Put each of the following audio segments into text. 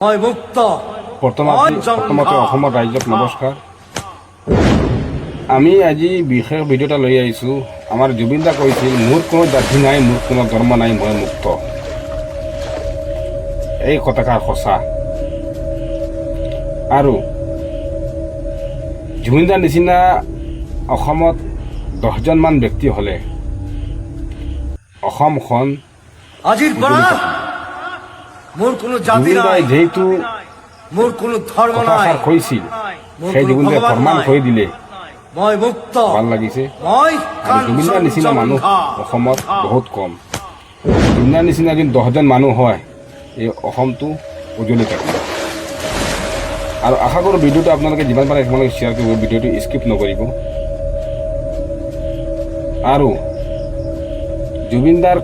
প্ৰথমতে অসমৰ ৰাইজক নমস্কাৰ। আমি আজি বিশেষ ভিডিঅ' এটা লৈ আহিছোঁ। আমাৰ জুবিন দা কৈছিল, মোৰ কোনো জাতি নাই, মোৰ কোনো ধৰ্ম নাই, মই মুক্ত। এই কথাষাৰ সঁচা। আৰু জুবিন দাৰ নিচিনা অসমত 10জনমান ব্যক্তি হ'লে অসমখন আজিৰ পৰা মোৰ কোনো জাতি নাই, যেহেতু মোৰ কোনো ধৰ্ম নাই, কৈছিল সেই জুবিন দাই প্ৰমাণ কৰি দিলে। মই মুক্ত, ভাল লাগিছে। মই জুবিন দাৰ নিচিনা মানুহ অসমত বহুত কম। জুবিন দাৰ নিচিনা যদি 10জন মানুহ হয়, এই অসমটো উজ্বলি থাকে। আৰু আশা কৰোঁ ভিডিঅ'টো আপোনালোকে যিমান পাৰে তোমালোকে শ্বেয়াৰ কৰিব, ভিডিঅ'টো স্কিপ নকৰিব। আৰু জুবিন দাৰ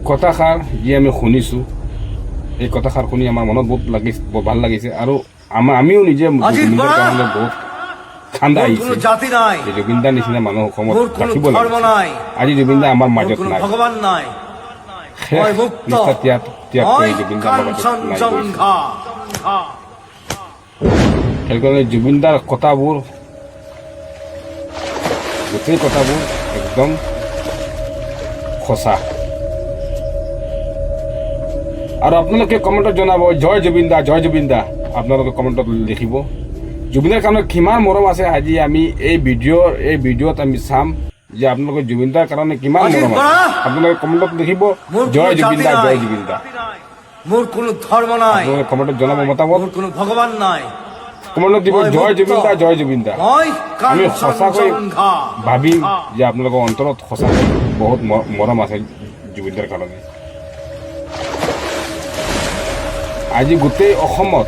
কথাষাৰ যি আমি শুনিছোঁ, এই কথাষাৰ শুনি আমাৰ মনত বহুত ভাল লাগিছে। আৰু আমিও নিজে জুবিন দাৰ কাৰণে বহুত ঠাণ্ডা আহিছে। জুবিন দাৰ নিচিনা মানুহ অসমত ৰাখিব লাগে। আজি জুবিন দা আমাৰ মাজত নাই, ভগৱান নাই, নিষ্ঠা ত্যাগ কৰি জুবিন দা আমাৰ মাজত নাই। সেইকাৰণে জুবিন দাৰ কথাবোৰ, গোটেই কথাবোৰ একদম সঁচা। আৰু আপোনালোকে কমেণ্টত জনাব, জয় জুবিন দা, জয় জুবিন দা। আপোনালোকে কমেণ্টত লিখিব জুবিনৰ কাৰণে কিমান মৰম আছে। আজি আমি এই ভিডিঅ'ত আমি চাম যে আপোনালোকে জুবিন দাৰ কাৰণে কিমান মৰম আছে। আপোনালোকে কমেণ্টত লিখিব, জয় জুবিন দা, জয় জুবিন দা। মোৰ কোনো ধৰ্ম নাই, আপোনালোকে কমেণ্টত জনাব মতামত। মোৰ কোনো ভগৱান নাই। কমেণ্টত দিব, জয় জুবিন দা, জয় জুবিন দা। আমি সঁচাকৈ ভাবিম যে আপোনালোকৰ অন্তৰত সঁচাকৈ বহুত মৰম আছে জুবিন দাৰ কাৰণে। আজি গোটেই অসমত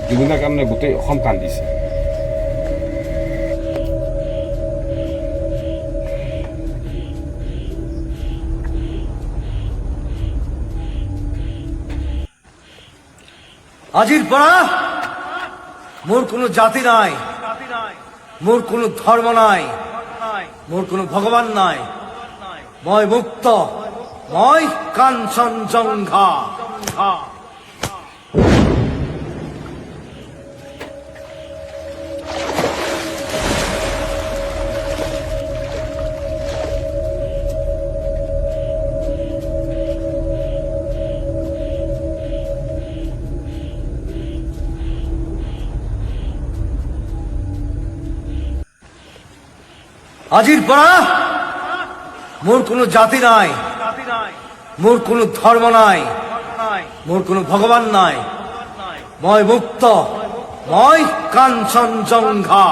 জুবিনৰ কাৰণে গোটেই অসম কান্দিছে। আজিৰ পৰা মোৰ কোনো জাতি নাই, মোৰ কোনো ধৰ্ম নাই, মোৰ কোনো ভগৱান নাই, মই মুক্ত, মই কাঞ্চনজংঘা। আজিৰ পৰা মোৰ কোনো জাতি নাই, মোৰ কোনো ধৰ্ম নাই, মোৰ কোনো ভগৱান নাই, মই মুক্ত, মই কাঞ্চনজংঘা।